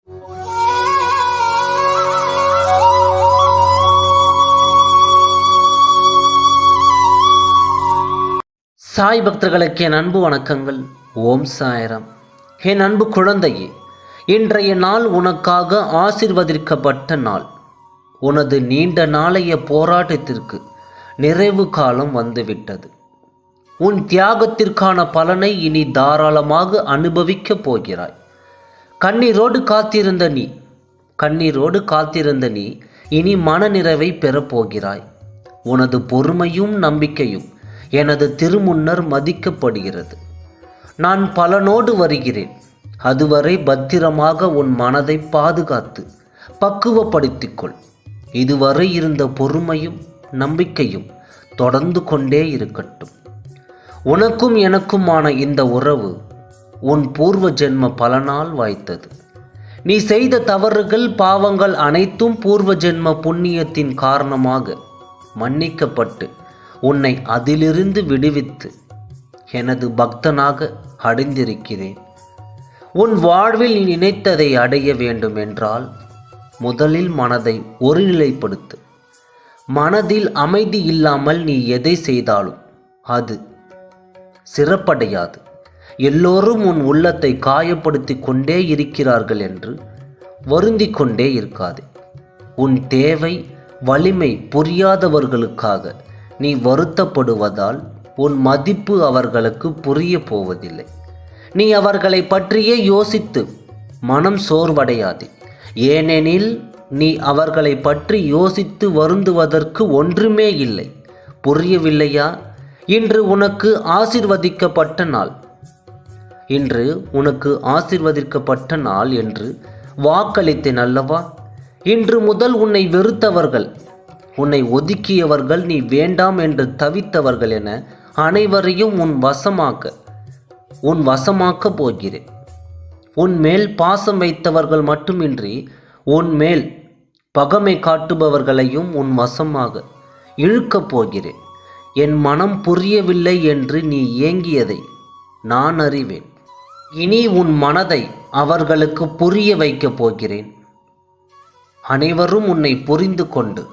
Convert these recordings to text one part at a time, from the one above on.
சாய் பக்தர்களுக்கு என் அன்பு வணக்கங்கள். ஓம் சாய்ராம். என் அன்பு குழந்தையே, இன்றைய நாள் உனக்காக ஆசீர்வதிக்கப்பட்ட நாள். உனது நீண்ட நாளைய போராட்டத்திற்கு நிறைவு காலம் வந்துவிட்டது. உன் தியாகத்திற்கான பலனை இனி தாராளமாக அனுபவிக்கப் போகிறாய். கண்ணீரோடு காத்திருந்த நீ இனி மனநிறைவை பெறப்போகிறாய். உனது பொறுமையும் நம்பிக்கையும் எனது திருமுன்னர் மதிக்கப்படுகிறது. நான் பலனோடு வருகிறேன். அதுவரை பத்திரமாக உன் மனதை பாதுகாத்து பக்குவப்படுத்திக்கொள். இதுவரை இருந்த பொறுமையும் நம்பிக்கையும் தொடர்ந்து கொண்டே இருக்கட்டும். உனக்கும் எனக்குமான இந்த உறவு உன் பூர்வ ஜென்ம பலனால் வாய்த்தது. நீ செய்த தவறுகள் பாவங்கள் அனைத்தும் பூர்வ ஜென்ம புண்ணியத்தின் காரணமாக மன்னிக்கப்பட்டு உன்னை அதிலிருந்து விடுவித்து எனது பக்தனாக அடைந்திருக்கிறேன். உன் வாழ்வில் நீ நினைத்ததை அடைய வேண்டும் என்றால் முதலில் மனதை ஒருநிலைப்படுத்து. மனதில் அமைதி இல்லாமல் நீ எதை செய்தாலும் அது சிறப்படையாது. எல்லோரும் உன் உள்ளத்தை காயப்படுத்தி கொண்டே இருக்கிறார்கள் என்று வருந்திக் கொண்டே இருக்காதே. உன் தேவை வலிமை புரியாதவர்களுக்காக நீ வருத்தப்படுவதால் உன் மதிப்பு அவர்களுக்கு புரிய போவதில்லை. நீ அவர்களை பற்றியே யோசித்து மனம் சோர்வடையாதே. ஏனெனில் நீ அவர்களை பற்றி யோசித்து வருந்துவதற்கு ஒன்றுமே இல்லை. புரியவில்லையா? இன்று உனக்கு ஆசீர்வதிக்கப்பட்ட நாள் என்று வாக்களித்தேன் அல்லவா? இன்று முதல் உன்னை வெறுத்தவர்கள், உன்னை ஒதுக்கியவர்கள், நீ வேண்டாம் என்று தவித்தவர்கள் என அனைவரையும் உன் வசமாக்க போகிறேன். உன் மேல் பாசம் வைத்தவர்கள் மட்டுமின்றி உன் மேல் பகமை காட்டுபவர்களையும் உன் வசமாக இழுக்கப் போகிறேன். என் மனம் புரியவில்லை என்று நீ ஏங்கியதை நான் அறிவேன். இனி உன் மனதை அவர்களுக்கு புரிய வைக்கப் போகிறேன். அனைவரும் உன்னை புரிந்து கொண்டு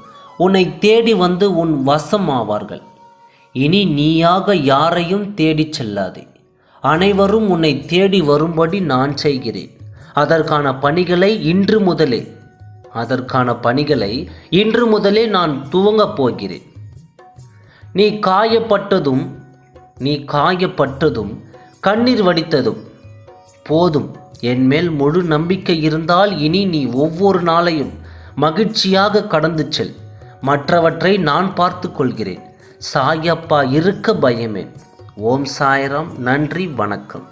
உன்னை தேடி வந்து உன் வசமாவார்கள். இனி நீயாக யாரையும் தேடிச் செல்லாதே. அனைவரும் உன்னை தேடி வரும்படி நான் செய்கிறேன். அதற்கான பணிகளை இன்று முதலே நான் துவங்கப் போகிறேன். நீ காயப்பட்டதும் கண்ணீர் வடித்ததும் போதும். என் மேல் முழு நம்பிக்கை இருந்தால் இனி நீ ஒவ்வொரு நாளையும் மகிழ்ச்சியாக கடந்து செல். மற்றவற்றை நான் பார்த்து கொள்கிறேன். சாயப்பா இருக்க பயமேன். ஓம் சாய்ராம். நன்றி, வணக்கம்.